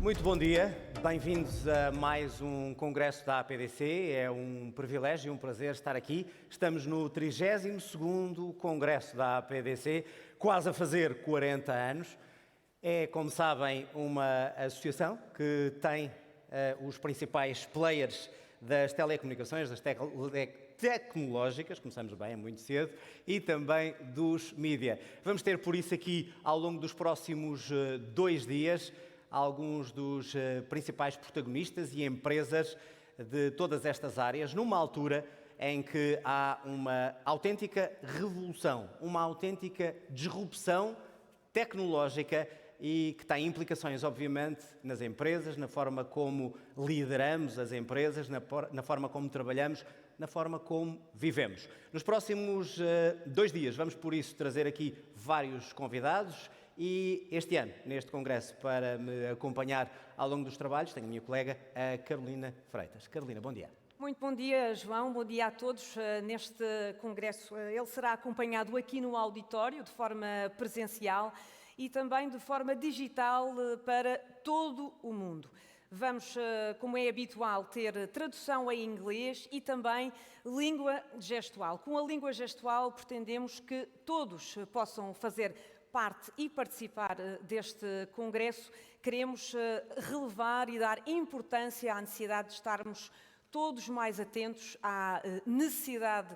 Muito bom dia, bem-vindos a mais um congresso da APDC. É um privilégio e um prazer estar aqui. Estamos no 32º congresso da APDC, quase a fazer 40 anos. É, como sabem, uma associação que tem os principais players das telecomunicações, das tecnológicas, começamos bem, é muito cedo, e também dos mídia. Vamos ter, por isso, aqui, ao longo dos próximos 2 dias, alguns dos principais protagonistas e empresas de todas estas áreas, numa altura em que há uma autêntica revolução, uma autêntica disrupção tecnológica e que tem implicações, obviamente, nas empresas, na forma como lideramos as empresas, na forma como trabalhamos, na forma como vivemos. Nos próximos 2 dias vamos, por isso, trazer aqui vários convidados. E este ano, neste congresso, para me acompanhar ao longo dos trabalhos, tenho a minha colega, a Carolina Freitas. Carolina, bom dia. Muito bom dia, João. Bom dia a todos neste congresso. Ele será acompanhado aqui no auditório, de forma presencial e também de forma digital para todo o mundo. Vamos, como é habitual, ter tradução em inglês e também língua gestual. Com a língua gestual pretendemos que todos possam fazer parte e participar deste congresso. Queremos relevar e dar importância à necessidade de estarmos todos mais atentos à necessidade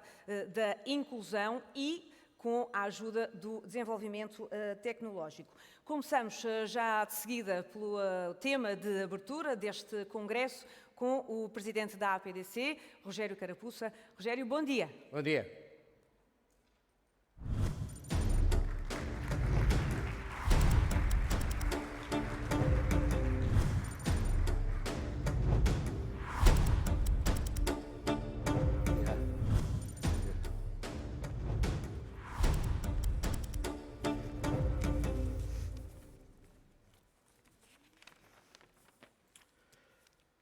da inclusão e com a ajuda do desenvolvimento tecnológico. Começamos já de seguida pelo tema de abertura deste congresso com o presidente da APDC, Rogério Carapuça. Rogério, bom dia. Bom dia.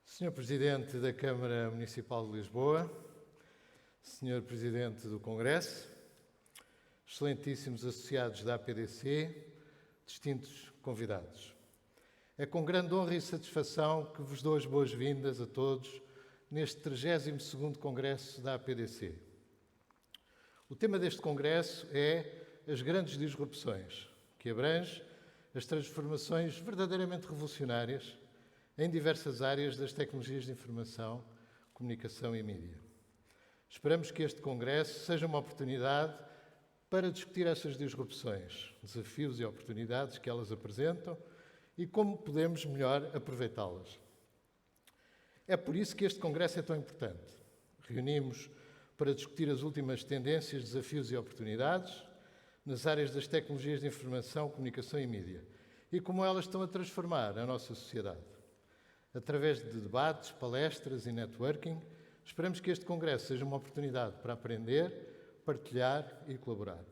Senhor Presidente da Câmara Municipal de Lisboa, Senhor Presidente do Congresso, excelentíssimos associados da APDC, distintos convidados. É com grande honra e satisfação que vos dou as boas-vindas a todos neste 32º Congresso da APDC. O tema deste Congresso é as grandes disrupções, que abrange as transformações verdadeiramente revolucionárias em diversas áreas das tecnologias de informação, comunicação e mídia. Esperamos que este Congresso seja uma oportunidade para discutir essas disrupções, desafios e oportunidades que elas apresentam e como podemos melhor aproveitá-las. É por isso que este Congresso é tão importante. Reunimos para discutir as últimas tendências, desafios e oportunidades nas áreas das tecnologias de informação, comunicação e mídia e como elas estão a transformar a nossa sociedade. Através de debates, palestras e networking, esperamos que este Congresso seja uma oportunidade para aprender, partilhar e colaborar.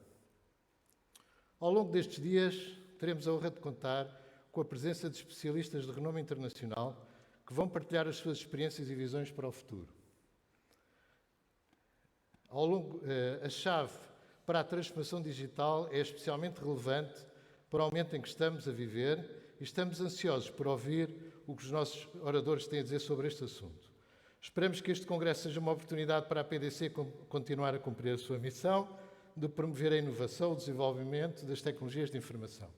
Ao longo destes dias, teremos a honra de contar com a presença de especialistas de renome internacional que vão partilhar as suas experiências e visões para o futuro. A chave para a transformação digital é especialmente relevante para o momento em que estamos a viver e estamos ansiosos por ouvir o que os nossos oradores têm a dizer sobre este assunto. Esperamos que este Congresso seja uma oportunidade para a APDC continuar a cumprir a sua missão de promover a inovação, o desenvolvimento das tecnologias de informação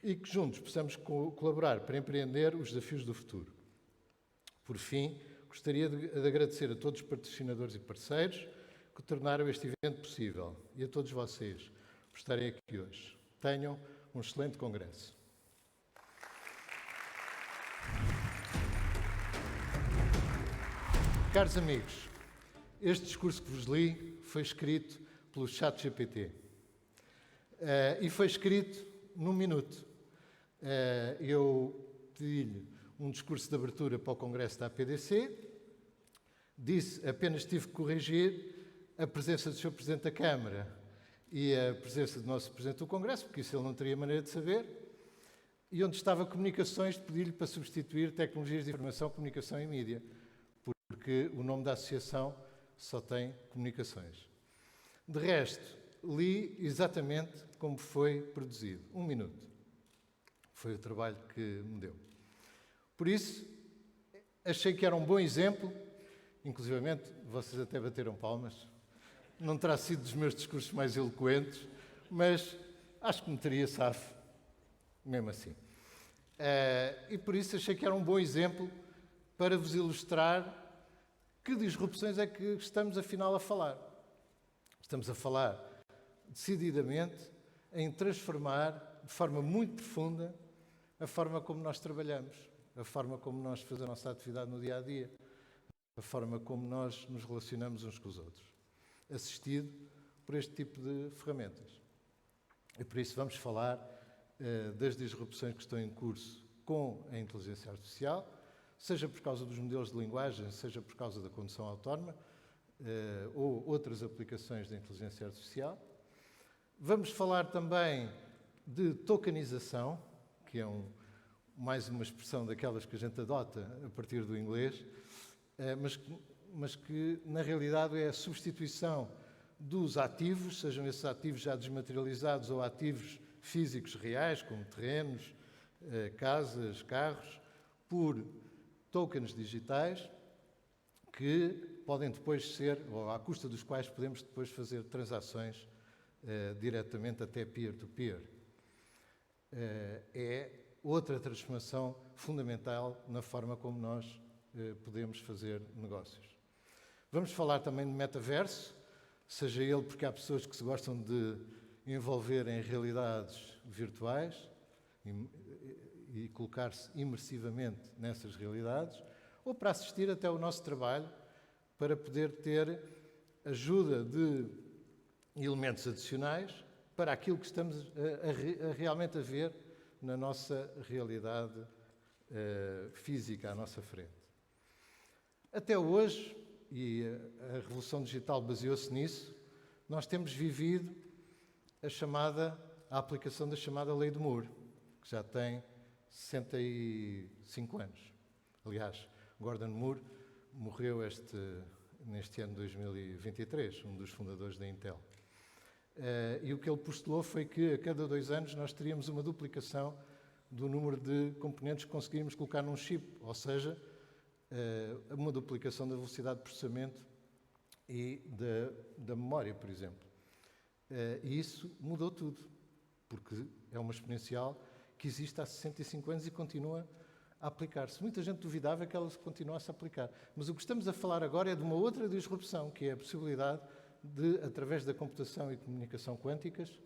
e que juntos possamos colaborar para empreender os desafios do futuro. Por fim, gostaria de agradecer a todos os patrocinadores e parceiros que tornaram este evento possível e a todos vocês por estarem aqui hoje. Tenham um excelente Congresso. Caros amigos, este discurso que vos li foi escrito pelo ChatGPT e foi escrito num minuto. Eu pedi-lhe um discurso de abertura para o Congresso da APDC, apenas tive que corrigir a presença do Sr. Presidente da Câmara e a presença do nosso Presidente do Congresso, porque isso ele não teria maneira de saber, e onde estava comunicações, pedi-lhe para substituir tecnologias de informação, comunicação e mídia, porque o nome da associação só tem comunicações. De resto, li exatamente como foi produzido. 1 minuto. Foi o trabalho que me deu. Por isso, achei que era um bom exemplo, inclusivamente, vocês até bateram palmas, não terá sido dos meus discursos mais eloquentes, mas acho que me teria safo, mesmo assim. E por isso achei que era um bom exemplo para vos ilustrar que disrupções é que estamos afinal a falar. Estamos a falar decididamente em transformar de forma muito profunda a forma como nós trabalhamos, a forma como nós fazemos a nossa atividade no dia a dia, a forma como nós nos relacionamos uns com os outros, assistido por este tipo de ferramentas. E por isso vamos falar das disrupções que estão em curso com a inteligência artificial, seja por causa dos modelos de linguagem, seja por causa da condução autónoma ou outras aplicações da inteligência artificial. Vamos falar também de tokenização, que é mais uma expressão daquelas que a gente adota a partir do inglês, mas que na realidade é a substituição dos ativos, sejam esses ativos já desmaterializados ou ativos físicos reais, como terrenos, casas, carros, por tokens digitais que podem depois ser, ou à custa dos quais podemos depois fazer transações diretamente até peer-to-peer. É outra transformação fundamental na forma como nós podemos fazer negócios. Vamos falar também de metaverso, seja ele porque há pessoas que se gostam de envolver em realidades virtuais e colocar-se imersivamente nessas realidades, ou para assistir até ao nosso trabalho, para poder ter ajuda de elementos adicionais para aquilo que estamos realmente a ver na nossa realidade física à nossa frente. Até hoje, e a revolução digital baseou-se nisso, nós temos vivido a aplicação da chamada Lei de Moore, que já tem 65 anos. Aliás, Gordon Moore morreu neste ano de 2023, um dos fundadores da Intel. E o que ele postulou foi que a cada 2 anos nós teríamos uma duplicação do número de componentes que conseguiríamos colocar num chip, ou seja, uma duplicação da velocidade de processamento e da memória, por exemplo. E isso mudou tudo, porque é uma exponencial que existe há 65 anos e continua a aplicar-se. Muita gente duvidava que ela continuasse a aplicar. Mas o que estamos a falar agora é de uma outra disrupção, que é a possibilidade de, através da computação e comunicação quânticas,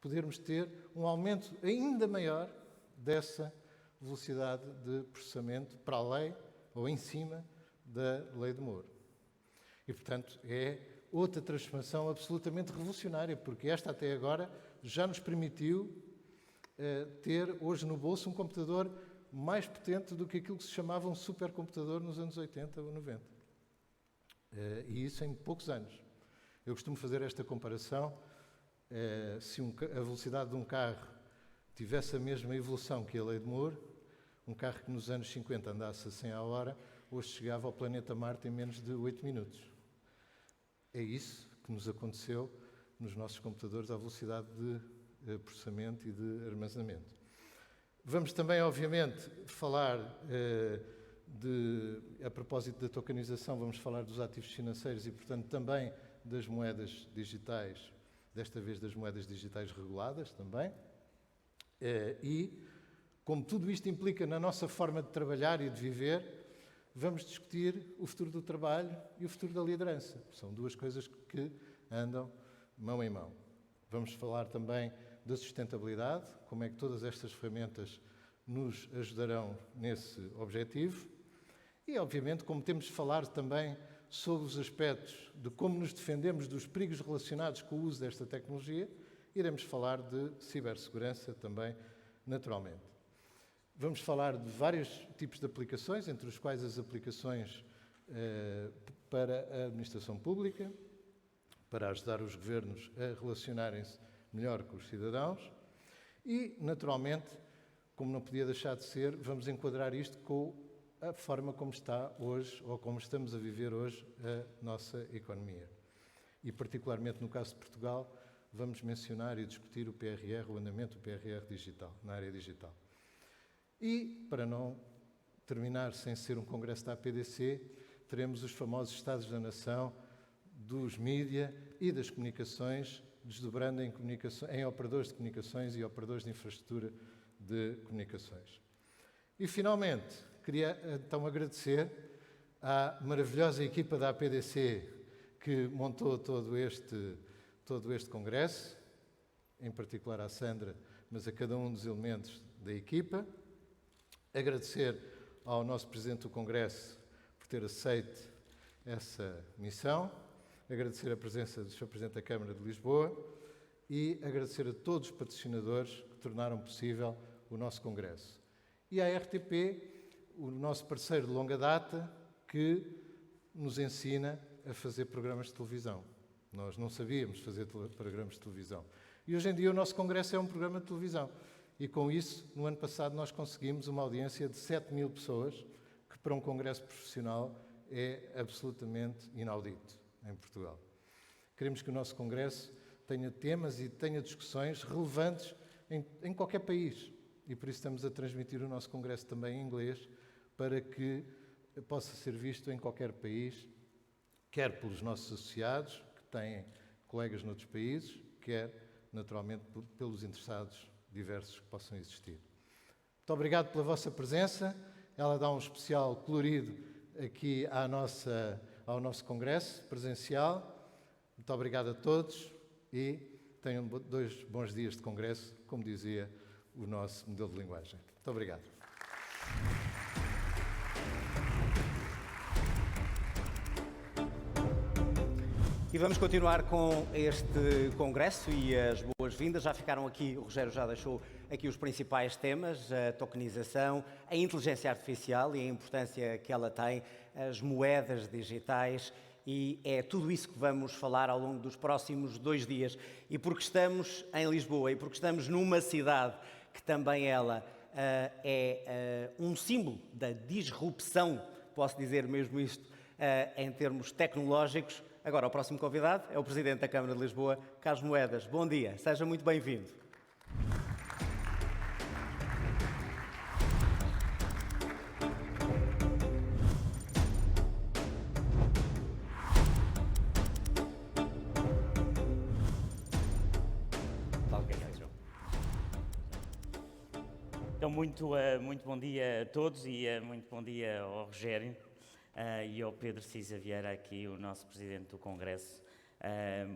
podermos ter um aumento ainda maior dessa velocidade de processamento para além ou em cima da Lei de Moore. E, portanto, é outra transformação absolutamente revolucionária, porque esta até agora já nos permitiu ter hoje no bolso um computador mais potente do que aquilo que se chamava um supercomputador nos anos 80 ou 90. E isso em poucos anos. Eu costumo fazer esta comparação. Se a velocidade de um carro tivesse a mesma evolução que a Lei de Moore, um carro que nos anos 50 andasse a 100 à hora, hoje chegava ao planeta Marte em menos de 8 minutos. É isso que nos aconteceu nos nossos computadores à velocidade de processamento e de armazenamento. Vamos também, obviamente, falar, a propósito da tokenização, vamos falar dos ativos financeiros e, portanto, também das moedas digitais, desta vez das moedas digitais reguladas também. E, como tudo isto implica na nossa forma de trabalhar e de viver, vamos discutir o futuro do trabalho e o futuro da liderança. São duas coisas que andam mão em mão. Vamos falar também da sustentabilidade, como é que todas estas ferramentas nos ajudarão nesse objetivo. E, obviamente, como temos de falar também sobre os aspectos de como nos defendemos dos perigos relacionados com o uso desta tecnologia, iremos falar de cibersegurança também, naturalmente. Vamos falar de vários tipos de aplicações, entre os quais as aplicações para a administração pública, para ajudar os governos a relacionarem-se melhor com os cidadãos e, naturalmente, como não podia deixar de ser, vamos enquadrar isto com a forma como está hoje, ou como estamos a viver hoje, a nossa economia. E, particularmente no caso de Portugal, vamos mencionar e discutir o PRR, o andamento do PRR digital, na área digital. E, para não terminar sem ser um congresso da APDC, teremos os famosos Estados da Nação, dos mídia e das comunicações, desdobrando em operadores de comunicações e operadores de infraestrutura de comunicações. E, finalmente, queria então agradecer à maravilhosa equipa da APDC que montou todo este congresso, em particular à Sandra, mas a cada um dos elementos da equipa. Agradecer ao nosso Presidente do Congresso por ter aceito essa missão, agradecer a presença do Sr. Presidente da Câmara de Lisboa e agradecer a todos os patrocinadores que tornaram possível o nosso Congresso. E à RTP, o nosso parceiro de longa data, que nos ensina a fazer programas de televisão. Nós não sabíamos fazer programas de televisão. E hoje em dia o nosso Congresso é um programa de televisão. E com isso, no ano passado, nós conseguimos uma audiência de 7.000 pessoas, que para um congresso profissional é absolutamente inaudito em Portugal. Queremos que o nosso congresso tenha temas e tenha discussões relevantes em qualquer país. E por isso estamos a transmitir o nosso congresso também em inglês, para que possa ser visto em qualquer país, quer pelos nossos associados, que têm colegas noutros países, quer, naturalmente, pelos interessados diversos que possam existir. Muito obrigado pela vossa presença. Ela dá um especial colorido aqui ao nosso congresso presencial. Muito obrigado a todos e tenham 2 bons dias de congresso, como dizia o nosso modelo de linguagem. Muito obrigado. E vamos continuar com este congresso e as boas-vindas. Já ficaram aqui, o Rogério já deixou aqui os principais temas, a tokenização, a inteligência artificial e a importância que ela tem, as moedas digitais, e é tudo isso que vamos falar ao longo dos próximos 2 dias. E porque estamos em Lisboa e porque estamos numa cidade que também ela é um símbolo da disrupção, posso dizer mesmo isto, em termos tecnológicos. Agora, o próximo convidado é o Presidente da Câmara de Lisboa, Carlos Moedas. Bom dia, seja muito bem-vindo. Então, muito bom dia a todos e muito bom dia ao Rogério. E ao Pedro Cisa Vieira, aqui, o nosso Presidente do Congresso.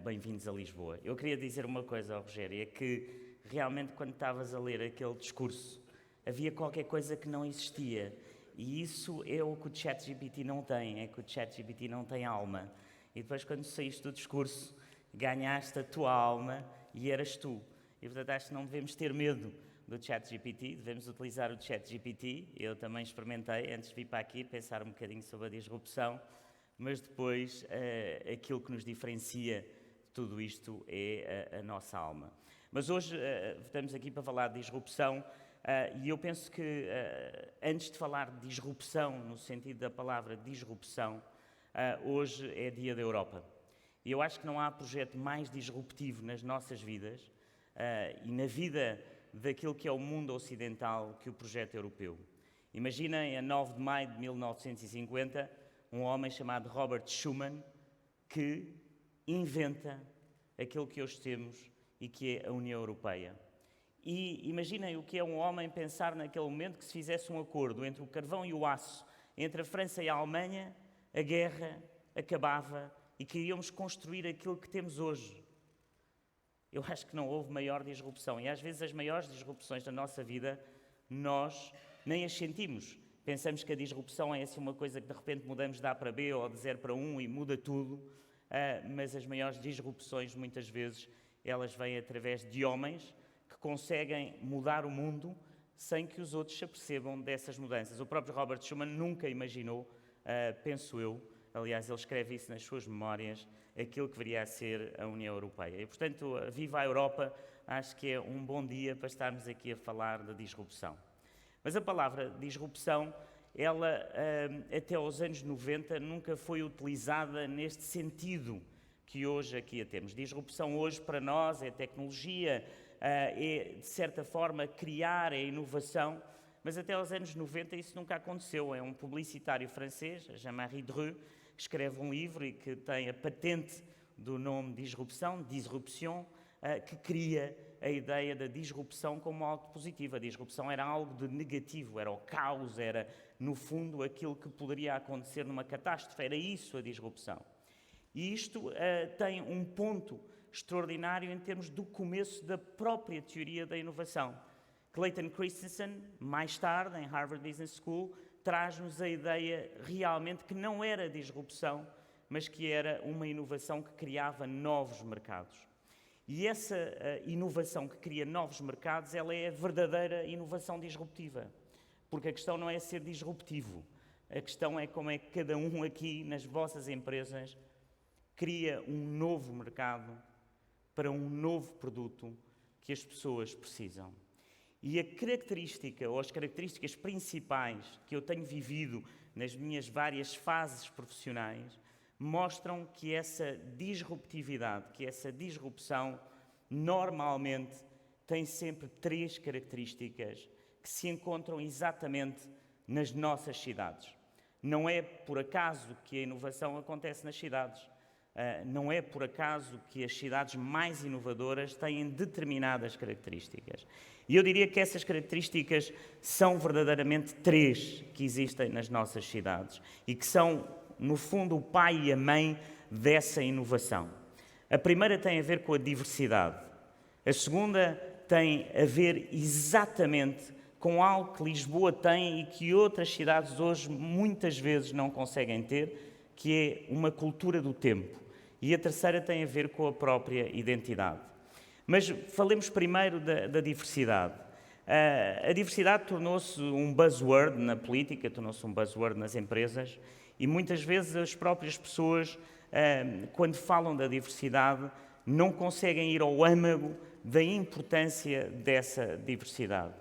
Bem-vindos a Lisboa. Eu queria dizer uma coisa ao Rogério, é que realmente quando estavas a ler aquele discurso, havia qualquer coisa que não existia. E isso é o que o ChatGPT não tem, é que o ChatGPT não tem alma. E depois, quando saíste do discurso, ganhaste a tua alma e eras tu. E, portanto, acho que não devemos ter medo do ChatGPT, devemos utilizar o ChatGPT. Eu também experimentei, antes de vir para aqui, pensar um bocadinho sobre a disrupção, mas depois aquilo que nos diferencia de tudo isto é a nossa alma. Mas hoje estamos aqui para falar de disrupção e eu penso que antes de falar de disrupção, no sentido da palavra disrupção, hoje é Dia da Europa. E eu acho que não há projeto mais disruptivo nas nossas vidas e na vida daquilo que é o mundo ocidental que o projeto europeu. Imaginem, a 9 de maio de 1950, um homem chamado Robert Schuman, que inventa aquilo que hoje temos e que é a União Europeia. E imaginem o que é um homem pensar naquele momento que se fizesse um acordo entre o carvão e o aço, entre a França e a Alemanha, a guerra acabava e queríamos construir aquilo que temos hoje. Eu acho que não houve maior disrupção. E às vezes as maiores disrupções da nossa vida, nós nem as sentimos. Pensamos que a disrupção é assim uma coisa que de repente mudamos de A para B ou de 0 para 1 e muda tudo. Mas as maiores disrupções, muitas vezes, elas vêm através de homens que conseguem mudar o mundo sem que os outros se apercebam dessas mudanças. O próprio Robert Schuman nunca imaginou, penso eu, aliás, ele escreve isso nas suas memórias, aquilo que viria a ser a União Europeia. E, portanto, viva a Europa, acho que é um bom dia para estarmos aqui a falar de disrupção. Mas a palavra disrupção, ela, até aos anos 90, nunca foi utilizada neste sentido que hoje aqui a temos. Disrupção hoje, para nós, é tecnologia, é, de certa forma, criar a inovação, mas até aos anos 90 isso nunca aconteceu. É um publicitário francês, Jean-Marie Dreux, que escreve um livro e que tem a patente do nome disrupção, disruption, que cria a ideia da disrupção como algo positivo. A disrupção era algo de negativo, era o caos, era, no fundo, aquilo que poderia acontecer numa catástrofe. Era isso a disrupção. E isto tem um ponto extraordinário em termos do começo da própria teoria da inovação. Clayton Christensen, mais tarde, em Harvard Business School, traz-nos a ideia realmente que não era disrupção, mas que era uma inovação que criava novos mercados. E essa inovação que cria novos mercados, ela é a verdadeira inovação disruptiva. Porque a questão não é ser disruptivo. A questão é como é que cada um aqui, nas vossas empresas, cria um novo mercado para um novo produto que as pessoas precisam. E a característica, ou as características principais que eu tenho vivido nas minhas várias fases profissionais, mostram que essa disruptividade, que essa disrupção, normalmente tem sempre 3 características que se encontram exatamente nas nossas cidades. Não é por acaso que a inovação acontece nas cidades. Não é por acaso que as cidades mais inovadoras têm determinadas características. E eu diria que essas características são verdadeiramente 3 que existem nas nossas cidades e que são, no fundo, o pai e a mãe dessa inovação. A primeira tem a ver com a diversidade. A segunda tem a ver exatamente com algo que Lisboa tem e que outras cidades hoje muitas vezes não conseguem ter, que é uma cultura do tempo. E a terceira tem a ver com a própria identidade. Mas falemos primeiro da diversidade. A diversidade tornou-se um buzzword na política, tornou-se um buzzword nas empresas, e muitas vezes as próprias pessoas, quando falam da diversidade, não conseguem ir ao âmago da importância dessa diversidade.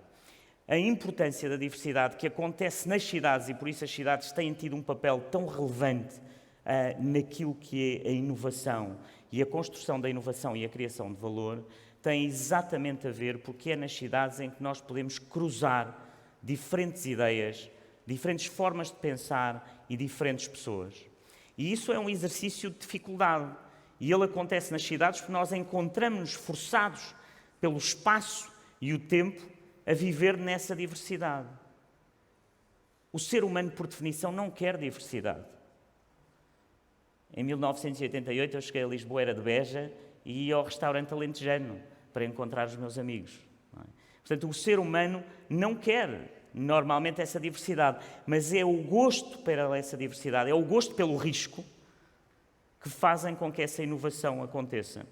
A importância da diversidade que acontece nas cidades, e por isso as cidades têm tido um papel tão relevante naquilo que é a inovação e a construção da inovação e a criação de valor, tem exatamente a ver porque é nas cidades em que nós podemos cruzar diferentes ideias, diferentes formas de pensar e diferentes pessoas. E isso é um exercício de dificuldade. E ele acontece nas cidades porque nós encontramos-nos forçados pelo espaço e o tempo a viver nessa diversidade. O ser humano, por definição, não quer diversidade. Em 1988 eu cheguei a Lisboa, era de Beja, e ia ao restaurante alentejano para encontrar os meus amigos. Não é? Portanto, o ser humano não quer normalmente essa diversidade, mas é o gosto pela essa diversidade, é o gosto pelo risco que fazem com que essa inovação aconteça.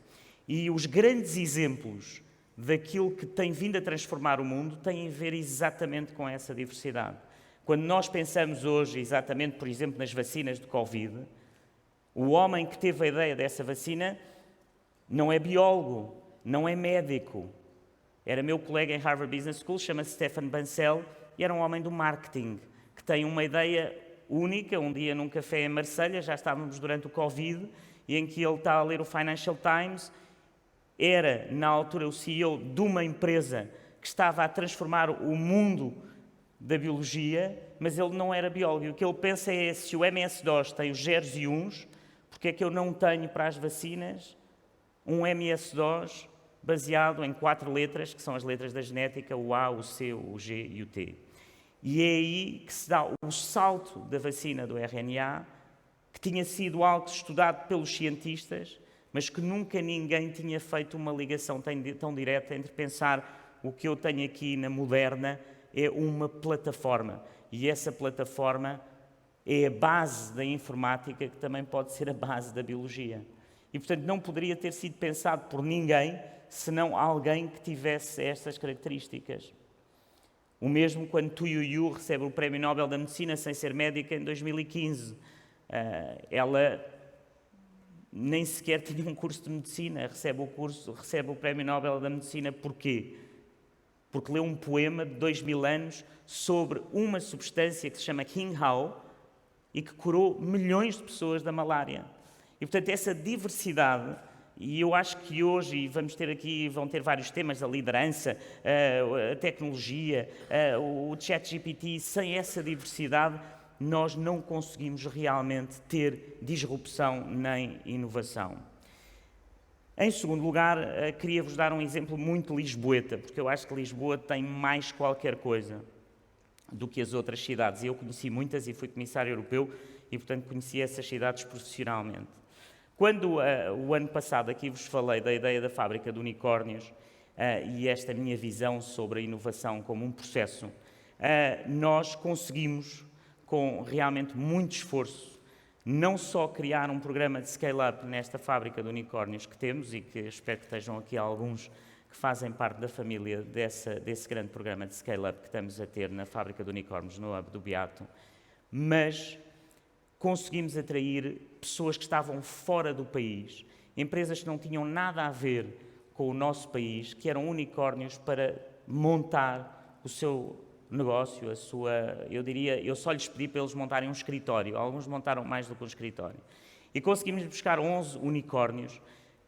E os grandes exemplos daquilo que tem vindo a transformar o mundo têm a ver exatamente com essa diversidade. Quando nós pensamos hoje, exatamente, por exemplo, nas vacinas de Covid, o homem que teve a ideia dessa vacina não é biólogo, não é médico. Era meu colega em Harvard Business School, chama-se Stefan Bancel, e era um homem do marketing, que tem uma ideia única. Um dia num café em Marselha, já estávamos durante o Covid, e em que ele está a ler o Financial Times, era, na altura, o CEO de uma empresa que estava a transformar o mundo da biologia, mas ele não era biólogo. E o que ele pensa é, se o MS-DOS tem os zeros e uns, porque é que eu não tenho para as vacinas um MS-DOS baseado em 4 letras, que são as letras da genética, o A, o C, o G e o T. E é aí que se dá o salto da vacina do RNA, que tinha sido algo estudado pelos cientistas, mas que nunca ninguém tinha feito uma ligação tão direta entre pensar o que eu tenho aqui na Moderna é uma plataforma. E essa plataforma é a base da informática, que também pode ser a base da biologia. E, portanto, não poderia ter sido pensado por ninguém, senão alguém que tivesse estas características. O mesmo quando Tu Youyou recebe o Prémio Nobel da Medicina sem ser médica em 2015. Ela nem sequer tinha um curso de medicina, recebe o Prémio Nobel da Medicina. Porquê? Porque leu um poema de 2000 anos sobre uma substância que se chama Qinghao e que curou milhões de pessoas da malária. E, portanto, essa diversidade E eu acho que hoje vão ter vários temas, a liderança, a tecnologia, o ChatGPT, sem essa diversidade, nós não conseguimos realmente ter disrupção nem inovação. Em segundo lugar, queria-vos dar um exemplo muito lisboeta, porque eu acho que Lisboa tem mais qualquer coisa do que as outras cidades. Eu conheci muitas e fui comissário europeu e, portanto, conheci essas cidades profissionalmente. Quando o ano passado aqui vos falei da ideia da fábrica de unicórnios e esta minha visão sobre a inovação como um processo, nós conseguimos, com realmente muito esforço, não só criar um programa de scale-up nesta fábrica de unicórnios que temos e que espero que estejam aqui alguns que fazem parte da família desse grande programa de scale-up que estamos a ter na fábrica de unicórnios, no Hub do Beato, mas conseguimos atrair pessoas que estavam fora do país, empresas que não tinham nada a ver com o nosso país, que eram unicórnios para montar o seu negócio, eu só lhes pedi para eles montarem um escritório, alguns montaram mais do que um escritório. E conseguimos buscar 11 unicórnios,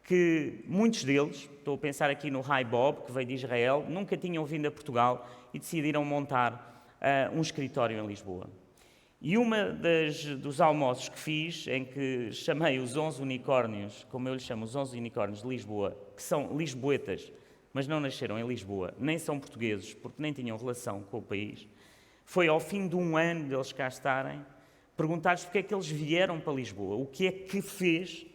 que muitos deles, estou a pensar aqui no Hi Bob, que veio de Israel, nunca tinham vindo a Portugal e decidiram montar um escritório em Lisboa. E dos almoços que fiz, em que chamei os 11 unicórnios, como eu lhes chamo, os 11 unicórnios de Lisboa, que são lisboetas, mas não nasceram em Lisboa, nem são portugueses, porque nem tinham relação com o país, foi ao fim de um ano deles cá estarem, perguntar-lhes porque é que eles vieram para Lisboa, o que é que fez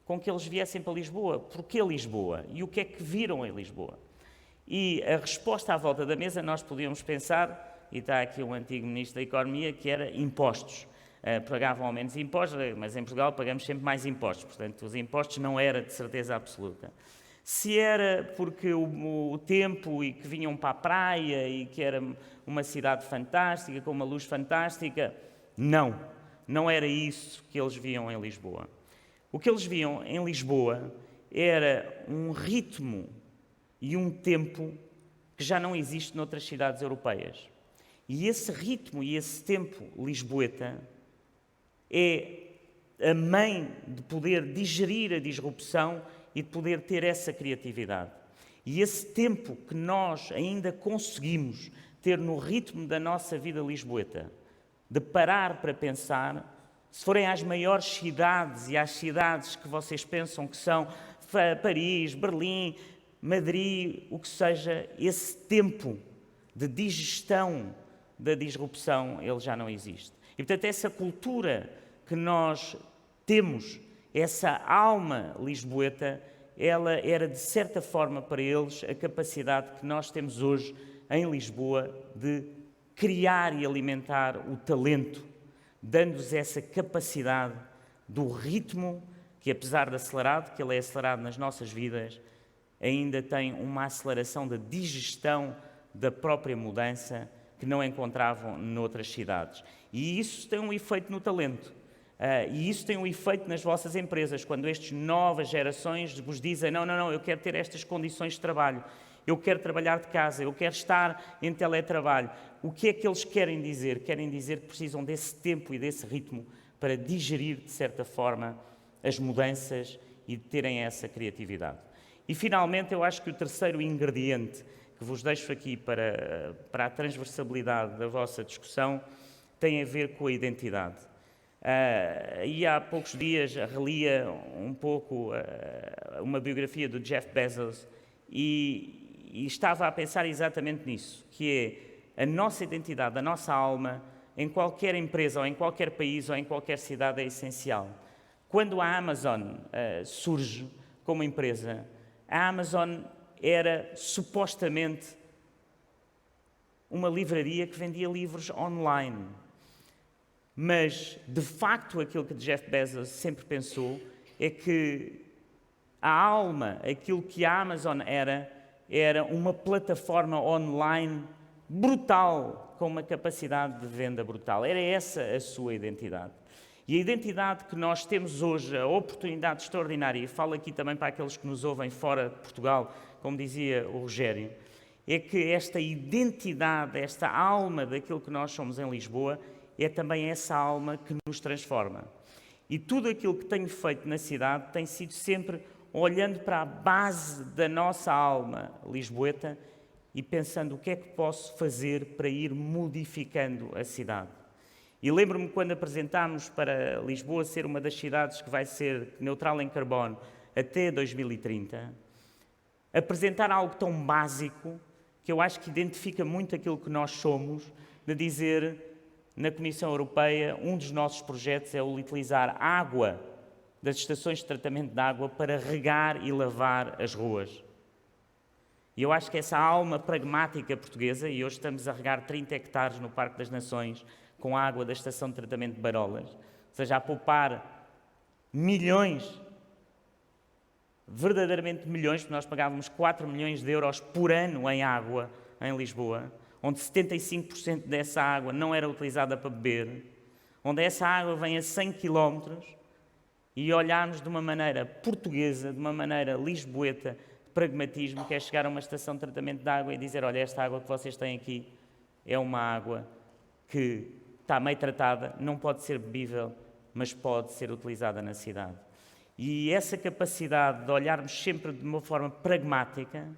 com que eles viessem para Lisboa, porquê Lisboa e o que é que viram em Lisboa. E a resposta à volta da mesa nós podíamos pensar, e está aqui um antigo ministro da Economia, que era impostos. Pagavam ao menos impostos, mas em Portugal pagamos sempre mais impostos, portanto os impostos não era de certeza absoluta. Se era porque o tempo e que vinham para a praia e que era uma cidade fantástica, com uma luz fantástica, não era isso que eles viam em Lisboa. O que eles viam em Lisboa era um ritmo e um tempo que já não existe noutras cidades europeias. E esse ritmo e esse tempo lisboeta é a mãe de poder digerir a disrupção e de poder ter essa criatividade. E esse tempo que nós ainda conseguimos ter no ritmo da nossa vida lisboeta, de parar para pensar, se forem às maiores cidades e às cidades que vocês pensam que são Paris, Berlim, Madrid, o que seja, esse tempo de digestão da disrupção, ele já não existe. E, portanto, essa cultura que nós temos, essa alma lisboeta, ela era, de certa forma, para eles, a capacidade que nós temos hoje em Lisboa de criar e alimentar o talento, dando-nos essa capacidade do ritmo que, apesar de acelerado, que ele é acelerado nas nossas vidas, ainda tem uma aceleração da digestão da própria mudança que não encontravam noutras cidades. E isso tem um efeito no talento. E isso tem um efeito nas vossas empresas, quando estas novas gerações vos dizem não, eu quero ter estas condições de trabalho, eu quero trabalhar de casa, eu quero estar em teletrabalho. O que é que eles querem dizer? Querem dizer que precisam desse tempo e desse ritmo para digerir, de certa forma, as mudanças e de terem essa criatividade. E, finalmente, eu acho que o terceiro ingrediente que vos deixo aqui para a transversabilidade da vossa discussão tem a ver com a identidade. E há poucos dias relia um pouco uma biografia do Jeff Bezos e estava a pensar exatamente nisso, que é a nossa identidade, a nossa alma, em qualquer empresa, ou em qualquer país, ou em qualquer cidade, é essencial. Quando a Amazon surge como empresa, a Amazon era supostamente uma livraria que vendia livros online. Mas, de facto, aquilo que Jeff Bezos sempre pensou é que a alma, aquilo que a Amazon era uma plataforma online brutal, com uma capacidade de venda brutal. Era essa a sua identidade. E a identidade que nós temos hoje, a oportunidade extraordinária, e falo aqui também para aqueles que nos ouvem fora de Portugal, como dizia o Rogério, é que esta identidade, esta alma daquilo que nós somos em Lisboa, é também essa alma que nos transforma. E tudo aquilo que tenho feito na cidade tem sido sempre olhando para a base da nossa alma lisboeta e pensando o que é que posso fazer para ir modificando a cidade. E lembro-me quando apresentámos para Lisboa ser uma das cidades que vai ser neutral em carbono até 2030, apresentar algo tão básico que eu acho que identifica muito aquilo que nós somos, de dizer, na Comissão Europeia, um dos nossos projetos é utilizar água das estações de tratamento de água para regar e lavar as ruas. E eu acho que essa alma pragmática portuguesa, e hoje estamos a regar 30 hectares no Parque das Nações com a água da estação de tratamento de Barolas, ou seja, a poupar milhões, verdadeiramente milhões, porque nós pagávamos 4 milhões de euros por ano em água em Lisboa, onde 75% dessa água não era utilizada para beber, onde essa água vem a 100 quilómetros, e olharmos de uma maneira portuguesa, de uma maneira lisboeta, de pragmatismo, que é chegar a uma estação de tratamento de água e dizer, olha, esta água que vocês têm aqui é uma água que está meio tratada, não pode ser bebível, mas pode ser utilizada na cidade. E essa capacidade de olharmos sempre de uma forma pragmática,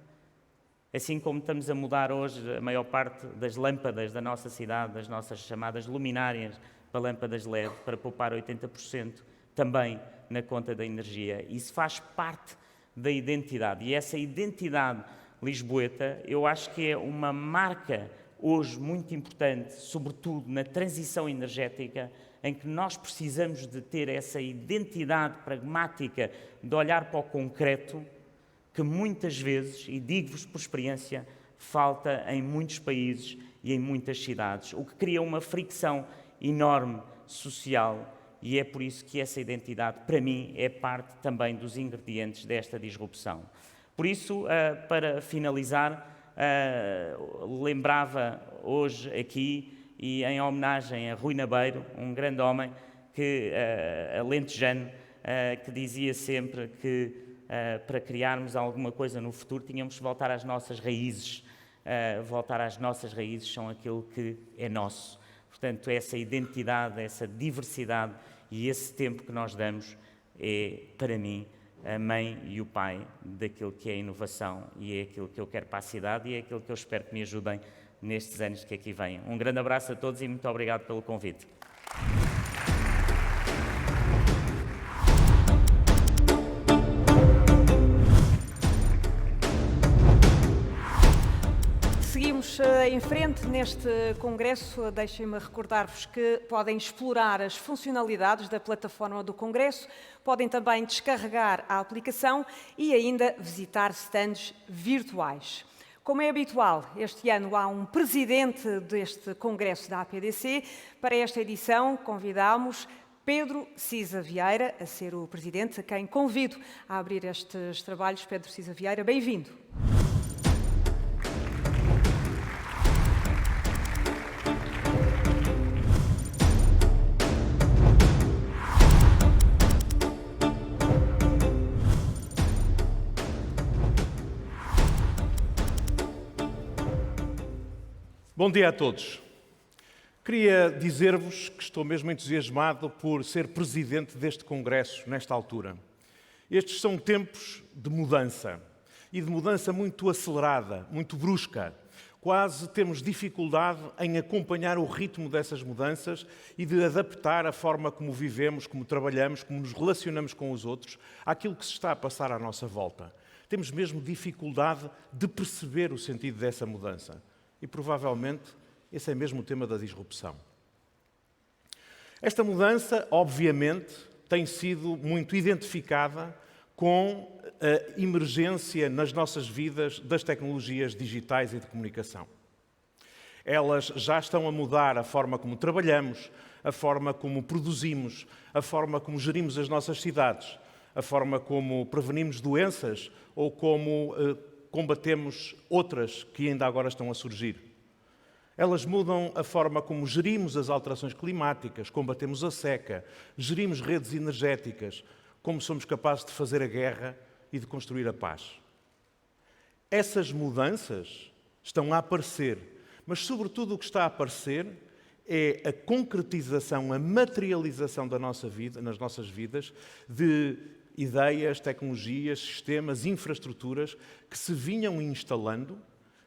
assim como estamos a mudar hoje a maior parte das lâmpadas da nossa cidade, das nossas chamadas luminárias para lâmpadas LED, para poupar 80%, também na conta da energia. Isso faz parte da identidade. E essa identidade lisboeta, eu acho que é uma marca hoje muito importante, sobretudo na transição energética, em que nós precisamos de ter essa identidade pragmática de olhar para o concreto, que muitas vezes, e digo-vos por experiência, falta em muitos países e em muitas cidades, o que cria uma fricção enorme social. E é por isso que essa identidade, para mim, é parte também dos ingredientes desta disrupção. Por isso, para finalizar, lembrava hoje aqui, e em homenagem a Rui Nabeiro, um grande homem, alentejano, que dizia sempre que para criarmos alguma coisa no futuro tínhamos que voltar às nossas raízes. Voltar às nossas raízes são aquilo que é nosso. Portanto, essa identidade, essa diversidade e esse tempo que nós damos é, para mim, a mãe e o pai daquilo que é a inovação e é aquilo que eu quero para a cidade e é aquilo que eu espero que me ajudem nestes anos que aqui vêm. Um grande abraço a todos e muito obrigado pelo convite. Seguimos em frente neste congresso. Deixem-me recordar-vos que podem explorar as funcionalidades da plataforma do congresso, podem também descarregar a aplicação e ainda visitar stands virtuais. Como é habitual, este ano há um presidente deste congresso da APDC. Para esta edição convidamos Pedro Cisa Vieira a ser o presidente, a quem convido a abrir estes trabalhos. Pedro Cisa Vieira, bem-vindo. Bom dia a todos. Queria dizer-vos que estou mesmo entusiasmado por ser presidente deste congresso nesta altura. Estes são tempos de mudança, e de mudança muito acelerada, muito brusca. Quase temos dificuldade em acompanhar o ritmo dessas mudanças e de adaptar a forma como vivemos, como trabalhamos, como nos relacionamos com os outros, àquilo que se está a passar à nossa volta. Temos mesmo dificuldade de perceber o sentido dessa mudança. E, provavelmente, esse é mesmo o tema da disrupção. Esta mudança, obviamente, tem sido muito identificada com a emergência nas nossas vidas das tecnologias digitais e de comunicação. Elas já estão a mudar a forma como trabalhamos, a forma como produzimos, a forma como gerimos as nossas cidades, a forma como prevenimos doenças ou como combatemos outras que ainda agora estão a surgir. Elas mudam a forma como gerimos as alterações climáticas, combatemos a seca, gerimos redes energéticas, como somos capazes de fazer a guerra e de construir a paz. Essas mudanças estão a aparecer, mas sobretudo o que está a aparecer é a concretização, a materialização da nossa vida, nas nossas vidas, de ideias, tecnologias, sistemas, infraestruturas que se vinham instalando,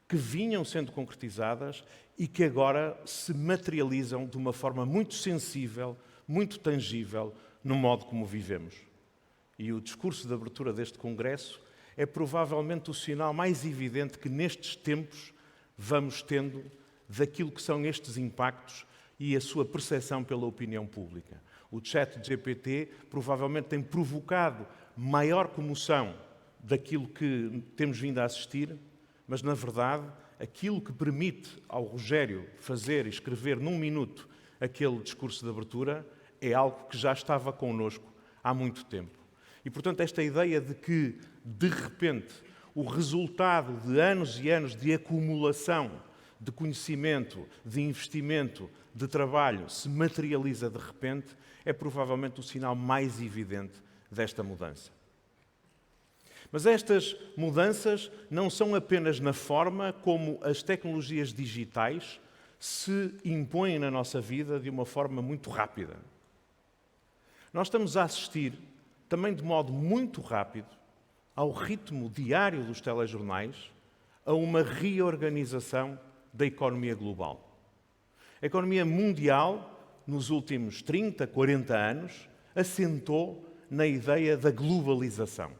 que vinham sendo concretizadas e que agora se materializam de uma forma muito sensível, muito tangível, no modo como vivemos. E o discurso de abertura deste Congresso é provavelmente o sinal mais evidente que nestes tempos vamos tendo daquilo que são estes impactos e a sua percepção pela opinião pública. O ChatGPT provavelmente tem provocado maior comoção daquilo que temos vindo a assistir, mas, na verdade, aquilo que permite ao Rogério fazer e escrever num minuto aquele discurso de abertura é algo que já estava connosco há muito tempo. E, portanto, esta ideia de que, de repente, o resultado de anos e anos de acumulação de conhecimento, de investimento, de trabalho se materializa de repente, é provavelmente o sinal mais evidente desta mudança. Mas estas mudanças não são apenas na forma como as tecnologias digitais se impõem na nossa vida de uma forma muito rápida. Nós estamos a assistir, também de modo muito rápido, ao ritmo diário dos telejornais, a uma reorganização da economia global. A economia mundial, nos últimos 30, 40 anos, assentou na ideia da globalização.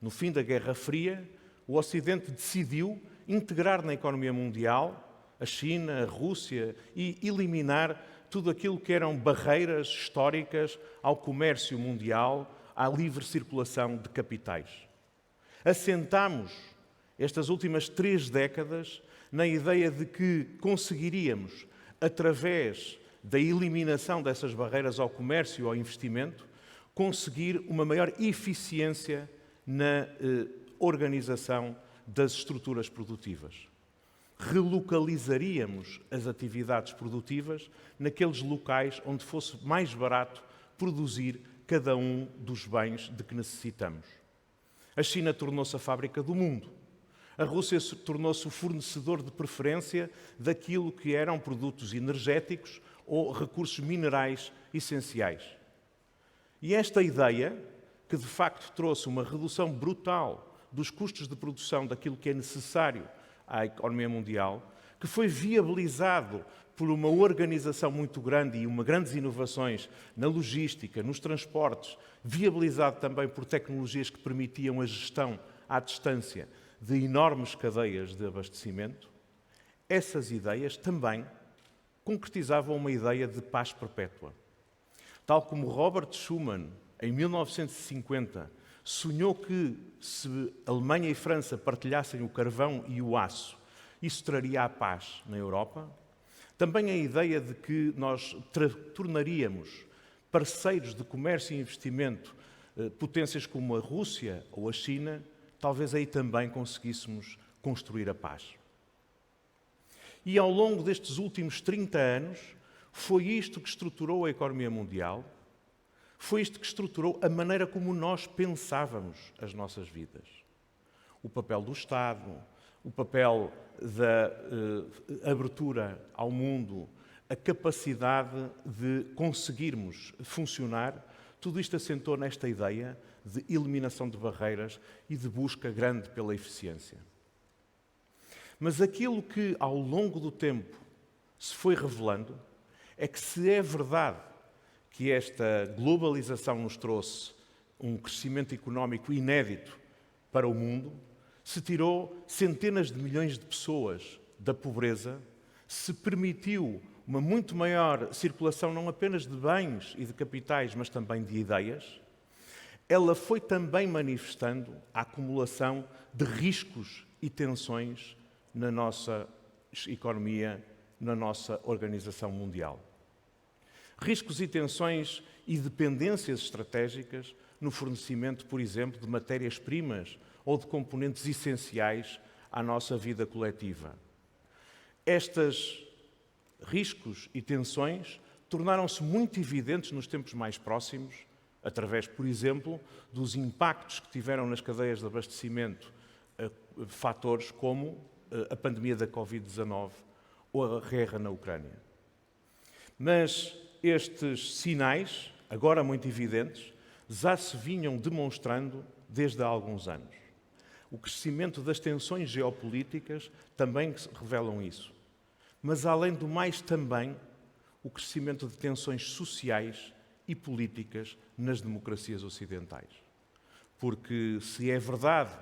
No fim da Guerra Fria, o Ocidente decidiu integrar na economia mundial a China, a Rússia e eliminar tudo aquilo que eram barreiras históricas ao comércio mundial, à livre circulação de capitais. Assentámos estas últimas 3 décadas na ideia de que conseguiríamos, através da eliminação dessas barreiras ao comércio e ao investimento, conseguir uma maior eficiência na organização das estruturas produtivas. Relocalizaríamos as atividades produtivas naqueles locais onde fosse mais barato produzir cada um dos bens de que necessitamos. A China tornou-se a fábrica do mundo. A Rússia tornou-se o fornecedor de preferência daquilo que eram produtos energéticos ou recursos minerais essenciais. E esta ideia, que de facto trouxe uma redução brutal dos custos de produção daquilo que é necessário à economia mundial, que foi viabilizado por uma organização muito grande e grandes inovações na logística, nos transportes, viabilizado também por tecnologias que permitiam a gestão à distância de enormes cadeias de abastecimento, essas ideias também concretizavam uma ideia de paz perpétua. Tal como Robert Schuman, em 1950, sonhou que, se Alemanha e França partilhassem o carvão e o aço, isso traria a paz na Europa, também a ideia de que nós tornaríamos parceiros de comércio e investimento potências como a Rússia ou a China, talvez aí também conseguíssemos construir a paz. E ao longo destes últimos 30 anos, foi isto que estruturou a economia mundial, foi isto que estruturou a maneira como nós pensávamos as nossas vidas. O papel do Estado, o papel da abertura ao mundo, a capacidade de conseguirmos funcionar, tudo isto assentou nesta ideia de eliminação de barreiras e de busca grande pela eficiência. Mas aquilo que, ao longo do tempo, se foi revelando é que, se é verdade que esta globalização nos trouxe um crescimento económico inédito para o mundo, se tirou centenas de milhões de pessoas da pobreza, se permitiu uma muito maior circulação não apenas de bens e de capitais, mas também de ideias, ela foi também manifestando a acumulação de riscos e tensões na nossa economia, na nossa organização mundial. Riscos e tensões e dependências estratégicas no fornecimento, por exemplo, de matérias-primas ou de componentes essenciais à nossa vida coletiva. Estes riscos e tensões tornaram-se muito evidentes nos tempos mais próximos, através, por exemplo, dos impactos que tiveram nas cadeias de abastecimento fatores como a pandemia da Covid-19 ou a guerra na Ucrânia. Mas estes sinais, agora muito evidentes, já se vinham demonstrando desde há alguns anos. O crescimento das tensões geopolíticas também revelam isso. Mas, além do mais, também o crescimento de tensões sociais e políticas nas democracias ocidentais. Porque, se é verdade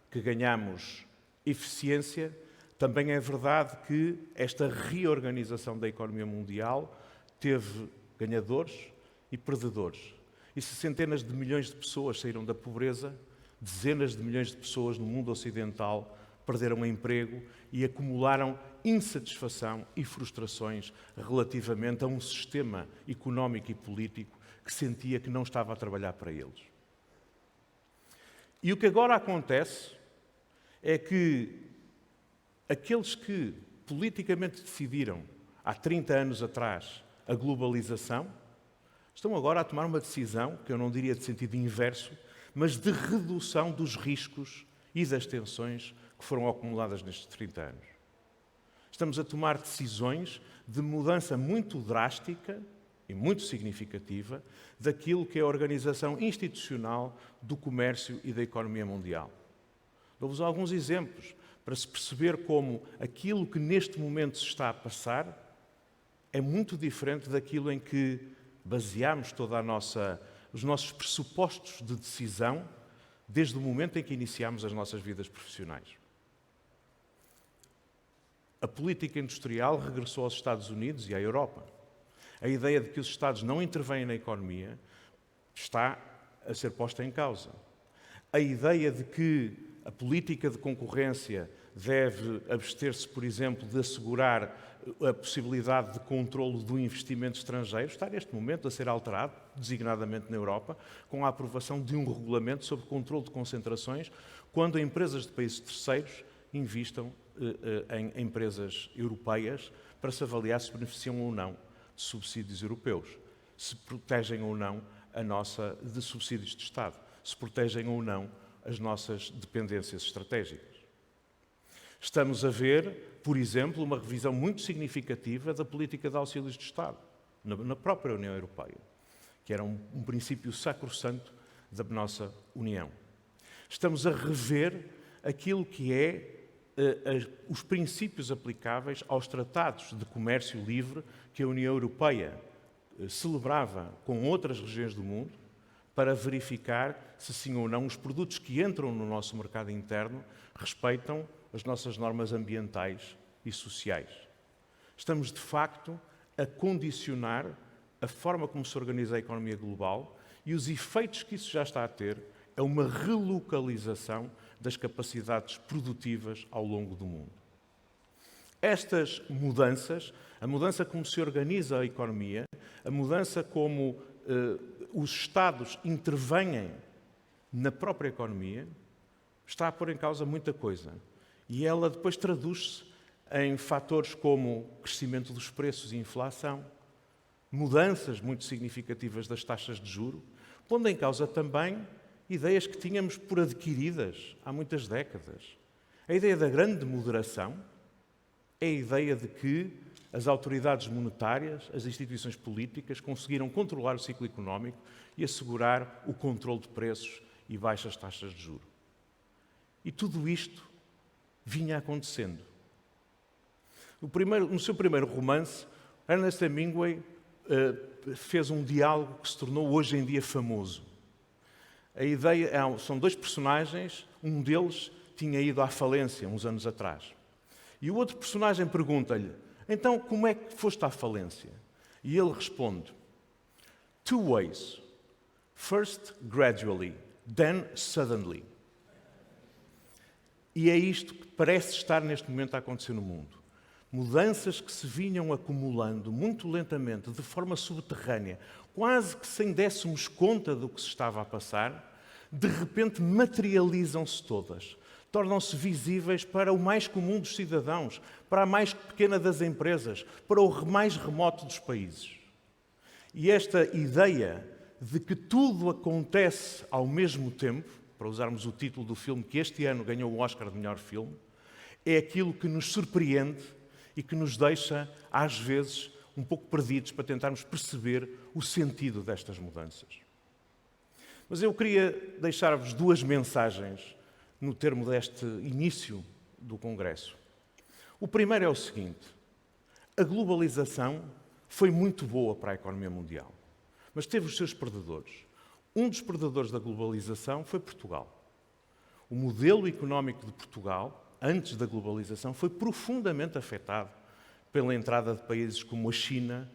que ganhamos eficiência, também é verdade que esta reorganização da economia mundial teve ganhadores e perdedores. E se centenas de milhões de pessoas saíram da pobreza, dezenas de milhões de pessoas no mundo ocidental perderam emprego e acumularam insatisfação e frustrações relativamente a um sistema económico e político que sentia que não estava a trabalhar para eles. E o que agora acontece é que aqueles que politicamente decidiram, há 30 anos atrás, a globalização, estão agora a tomar uma decisão, que eu não diria de sentido inverso, mas de redução dos riscos e das tensões que foram acumuladas nestes 30 anos. Estamos a tomar decisões de mudança muito drástica e muito significativa daquilo que é a organização institucional do comércio e da economia mundial. Dou-vos alguns exemplos para se perceber como aquilo que neste momento se está a passar é muito diferente daquilo em que baseámos os nossos pressupostos de decisão desde o momento em que iniciámos as nossas vidas profissionais. A política industrial regressou aos Estados Unidos e à Europa. A ideia de que os Estados não intervêm na economia está a ser posta em causa. A ideia de que a política de concorrência deve abster-se, por exemplo, de assegurar a possibilidade de controlo do investimento estrangeiro está neste momento a ser alterado, designadamente na Europa, com a aprovação de um regulamento sobre controlo de concentrações quando empresas de países terceiros investam em empresas europeias para se avaliar se beneficiam ou não de subsídios europeus, se protegem ou não de subsídios de Estado, se protegem ou não as nossas dependências estratégicas. Estamos a ver, por exemplo, uma revisão muito significativa da política de auxílios de Estado, na própria União Europeia, que era um princípio sacrossanto da nossa União. Estamos a rever aquilo que é os princípios aplicáveis aos tratados de comércio livre que a União Europeia celebrava com outras regiões do mundo para verificar se sim ou não os produtos que entram no nosso mercado interno respeitam as nossas normas ambientais e sociais. Estamos, de facto, a condicionar a forma como se organiza a economia global e os efeitos que isso já está a ter é uma relocalização das capacidades produtivas ao longo do mundo. Estas mudanças, a mudança como se organiza a economia, a mudança como os Estados intervêm na própria economia, está a pôr em causa muita coisa. E ela depois traduz-se em fatores como crescimento dos preços e inflação, mudanças muito significativas das taxas de juros, pondo em causa também ideias que tínhamos por adquiridas há muitas décadas. A ideia da grande moderação é a ideia de que as autoridades monetárias, as instituições políticas conseguiram controlar o ciclo económico e assegurar o controle de preços e baixas taxas de juros. E tudo isto vinha acontecendo. No seu primeiro romance, Ernest Hemingway fez um diálogo que se tornou hoje em dia famoso. A ideia são dois personagens, um deles tinha ido à falência uns anos atrás. E o outro personagem pergunta-lhe: então, como é que foste à falência? E ele responde: two ways. First, gradually, then suddenly. E é isto que parece estar neste momento a acontecer no mundo. Mudanças que se vinham acumulando muito lentamente, de forma subterrânea, quase que sem dessemos conta do que se estava a passar, de repente materializam-se todas. Tornam-se visíveis para o mais comum dos cidadãos, para a mais pequena das empresas, para o mais remoto dos países. E esta ideia de que tudo acontece ao mesmo tempo, para usarmos o título do filme que este ano ganhou o Oscar de melhor filme, é aquilo que nos surpreende e que nos deixa, às vezes, um pouco perdidos para tentarmos perceber o sentido destas mudanças. Mas eu queria deixar-vos duas mensagens no termo deste início do Congresso. O primeiro é o seguinte: a globalização foi muito boa para a economia mundial, mas teve os seus perdedores. Um dos perdedores da globalização foi Portugal. O modelo económico de Portugal, antes da globalização, foi profundamente afetado pela entrada de países como a China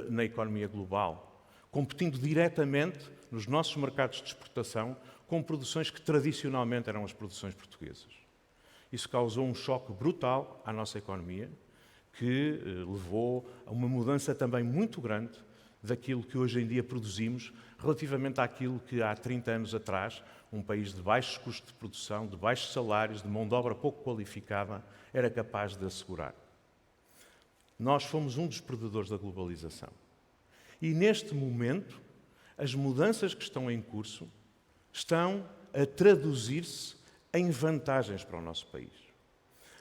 na economia global, competindo diretamente nos nossos mercados de exportação com produções que tradicionalmente eram as produções portuguesas. Isso causou um choque brutal à nossa economia, que levou a uma mudança também muito grande daquilo que hoje em dia produzimos relativamente àquilo que há 30 anos atrás, um país de baixos custos de produção, de baixos salários, de mão de obra pouco qualificada, era capaz de assegurar. Nós fomos um dos perdedores da globalização. E neste momento, as mudanças que estão em curso estão a traduzir-se em vantagens para o nosso país.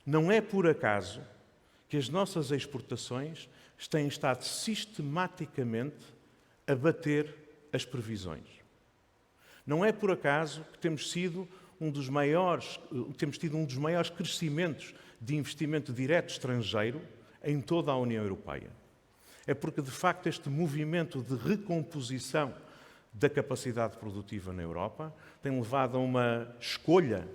Não é por acaso que as nossas exportações têm estado sistematicamente a bater as previsões. Não é por acaso que temos tido um dos maiores crescimentos de investimento direto estrangeiro em toda a União Europeia. É porque, de facto, este movimento de recomposição da capacidade produtiva na Europa tem levado a uma escolha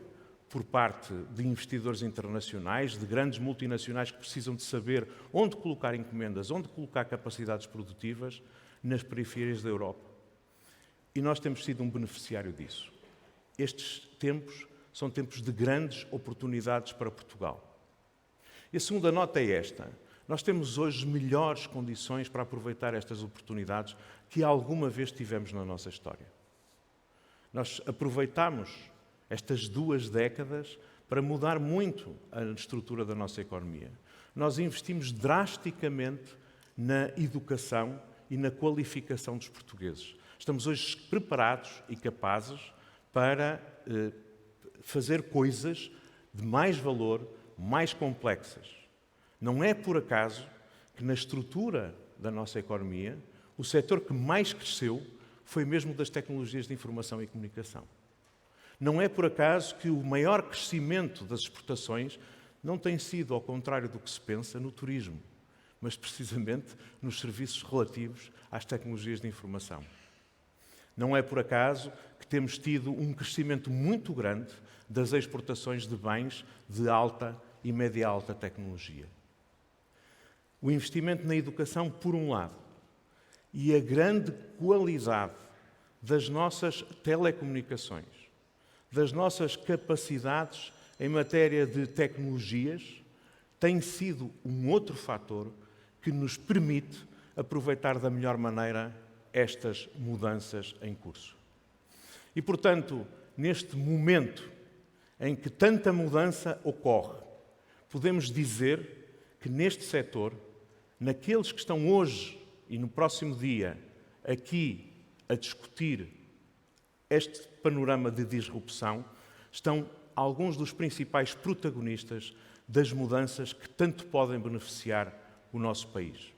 por parte de investidores internacionais, de grandes multinacionais que precisam de saber onde colocar encomendas, onde colocar capacidades produtivas nas periferias da Europa. E nós temos sido um beneficiário disso. Estes tempos são tempos de grandes oportunidades para Portugal. E a segunda nota é esta: nós temos hoje melhores condições para aproveitar estas oportunidades que alguma vez tivemos na nossa história. Nós aproveitamos estas 2 décadas para mudar muito a estrutura da nossa economia. Nós investimos drasticamente na educação e na qualificação dos portugueses. Estamos hoje preparados e capazes para fazer coisas de mais valor, mais complexas. Não é por acaso que na estrutura da nossa economia o setor que mais cresceu foi mesmo das tecnologias de informação e comunicação. Não é por acaso que o maior crescimento das exportações não tem sido, ao contrário do que se pensa, no turismo, mas precisamente nos serviços relativos às tecnologias de informação. Não é por acaso que temos tido um crescimento muito grande das exportações de bens de alta e média-alta tecnologia. O investimento na educação, por um lado, e a grande qualidade das nossas telecomunicações, das nossas capacidades em matéria de tecnologias, tem sido um outro fator que nos permite aproveitar da melhor maneira estas mudanças em curso. E, portanto, neste momento em que tanta mudança ocorre, podemos dizer que neste setor, naqueles que estão hoje e no próximo dia aqui a discutir este panorama de disrupção, estão alguns dos principais protagonistas das mudanças que tanto podem beneficiar o nosso país.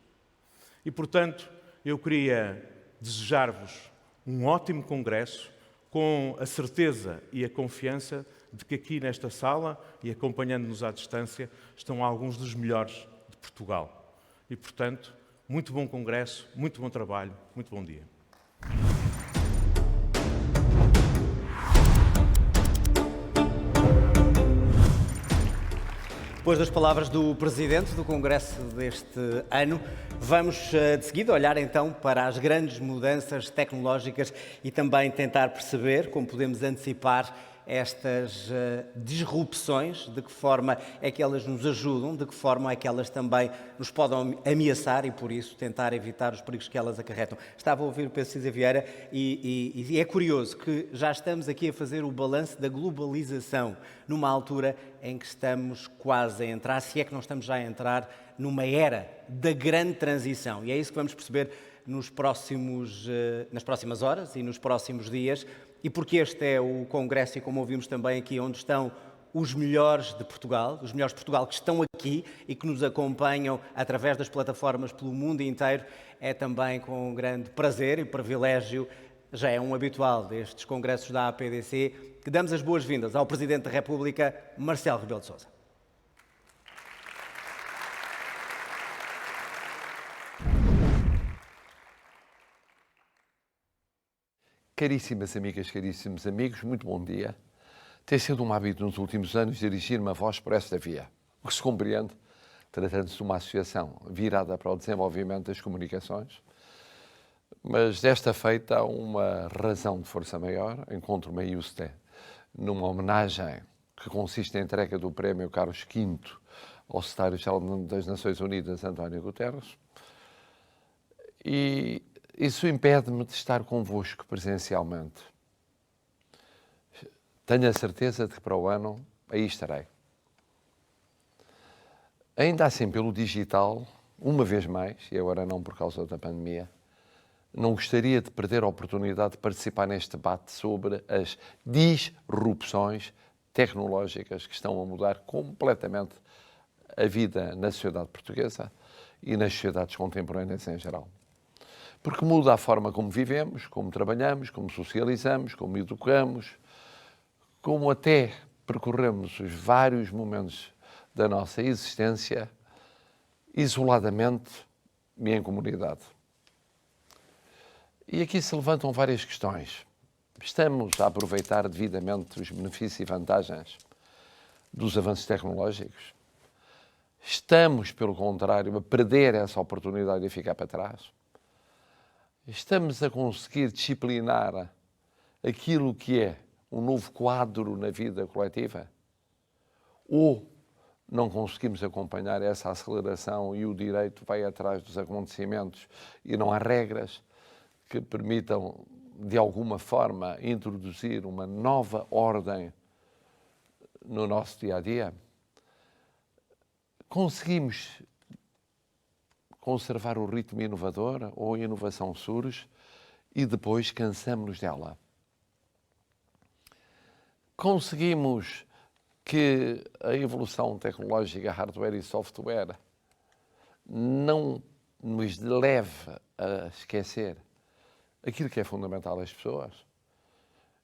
E, portanto, eu queria desejar-vos um ótimo congresso, com a certeza e a confiança de que aqui nesta sala, e acompanhando-nos à distância, estão alguns dos melhores de Portugal. E, portanto, muito bom congresso, muito bom trabalho, muito bom dia. Depois das palavras do Presidente do Congresso deste ano, vamos de seguida olhar então para as grandes mudanças tecnológicas e também tentar perceber como podemos antecipar estas disrupções, de que forma é que elas nos ajudam, de que forma é que elas também nos podem ameaçar e, por isso, tentar evitar os perigos que elas acarretam. Estava a ouvir o Pedro Cisa Vieira e é curioso que já estamos aqui a fazer o balanço da globalização numa altura em que estamos quase a entrar, se é que não estamos já a entrar, numa era da grande transição. E é isso que vamos perceber nas próximas horas e nos próximos dias. E porque este é o congresso, e como ouvimos também aqui, onde estão os melhores de Portugal, os melhores de Portugal que estão aqui e que nos acompanham através das plataformas pelo mundo inteiro, é também com grande prazer e privilégio já é um habitual destes congressos da APDC, que damos as boas-vindas ao Presidente da República, Marcelo Rebelo de Sousa. Caríssimas amigas, caríssimos amigos, muito bom dia. Tem sido um hábito nos últimos anos dirigir-me a vós por esta via, o que se compreende, tratando-se de uma associação virada para o desenvolvimento das comunicações, mas desta feita há uma razão de força maior. Encontro-me em Houston numa homenagem que consiste na entrega do Prémio Carlos V ao Secretário-Geral das Nações Unidas, António Guterres, e isso impede-me de estar convosco presencialmente. Tenho a certeza de que para o ano aí estarei. Ainda assim, pelo digital, uma vez mais, e agora não por causa da pandemia, não gostaria de perder a oportunidade de participar neste debate sobre as disrupções tecnológicas que estão a mudar completamente a vida na sociedade portuguesa e nas sociedades contemporâneas em geral. Porque muda a forma como vivemos, como trabalhamos, como socializamos, como educamos, como até percorremos os vários momentos da nossa existência isoladamente e em comunidade. E aqui se levantam várias questões. Estamos a aproveitar devidamente os benefícios e vantagens dos avanços tecnológicos? Estamos, pelo contrário, a perder essa oportunidade e ficar para trás? Estamos a conseguir disciplinar aquilo que é um novo quadro na vida coletiva? Ou não conseguimos acompanhar essa aceleração e o direito vai atrás dos acontecimentos e não há regras que permitam, de alguma forma, introduzir uma nova ordem no nosso dia-a-dia? Conseguimos conservar o ritmo inovador ou a inovação surge e depois cansamos-nos dela? Conseguimos que a evolução tecnológica, hardware e software, não nos leve a esquecer aquilo que é fundamental às pessoas?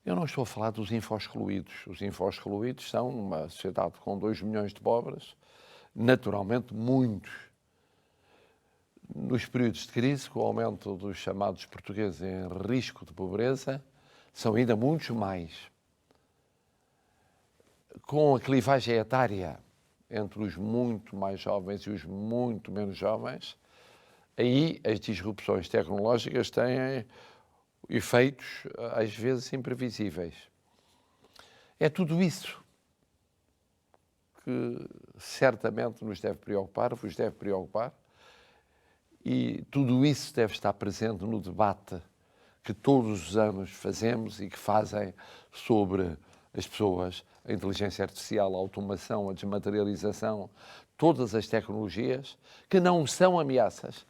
Eu não estou a falar dos info-excluídos. Os info-excluídos são uma sociedade com 2 milhões de pobres, naturalmente muitos. Nos períodos de crise, com o aumento dos chamados portugueses em risco de pobreza, são ainda muitos mais. Com a clivagem etária entre os muito mais jovens e os muito menos jovens, aí as disrupções tecnológicas têm efeitos, às vezes, imprevisíveis. É tudo isso que certamente nos deve preocupar, vos deve preocupar, e tudo isso deve estar presente no debate que todos os anos fazemos e que fazem sobre as pessoas, a inteligência artificial, a automação, a desmaterialização, todas as tecnologias que não são ameaças,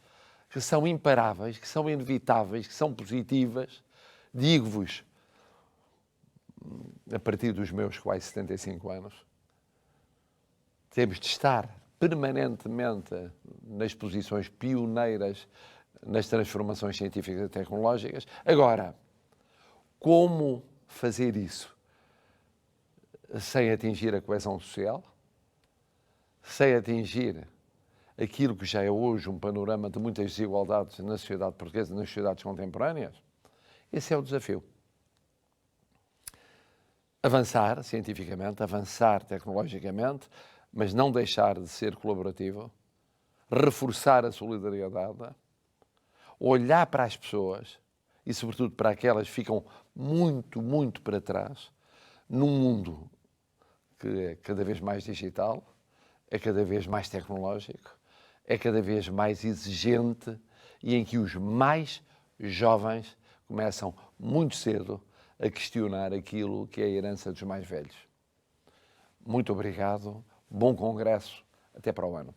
que são imparáveis, que são inevitáveis, que são positivas. Digo-vos, a partir dos meus quase 75 anos, temos de estar permanentemente nas posições pioneiras nas transformações científicas e tecnológicas. Agora, como fazer isso sem atingir a coesão social, sem atingir aquilo que já é hoje um panorama de muitas desigualdades na sociedade portuguesa, nas sociedades contemporâneas? Esse é o desafio. Avançar cientificamente, avançar tecnologicamente, mas não deixar de ser colaborativo, reforçar a solidariedade, olhar para as pessoas e, sobretudo, para aquelas que ficam muito, muito para trás, num mundo que é cada vez mais digital, é cada vez mais tecnológico, é cada vez mais exigente e em que os mais jovens começam muito cedo a questionar aquilo que é a herança dos mais velhos. Muito obrigado, bom congresso, até para o ano.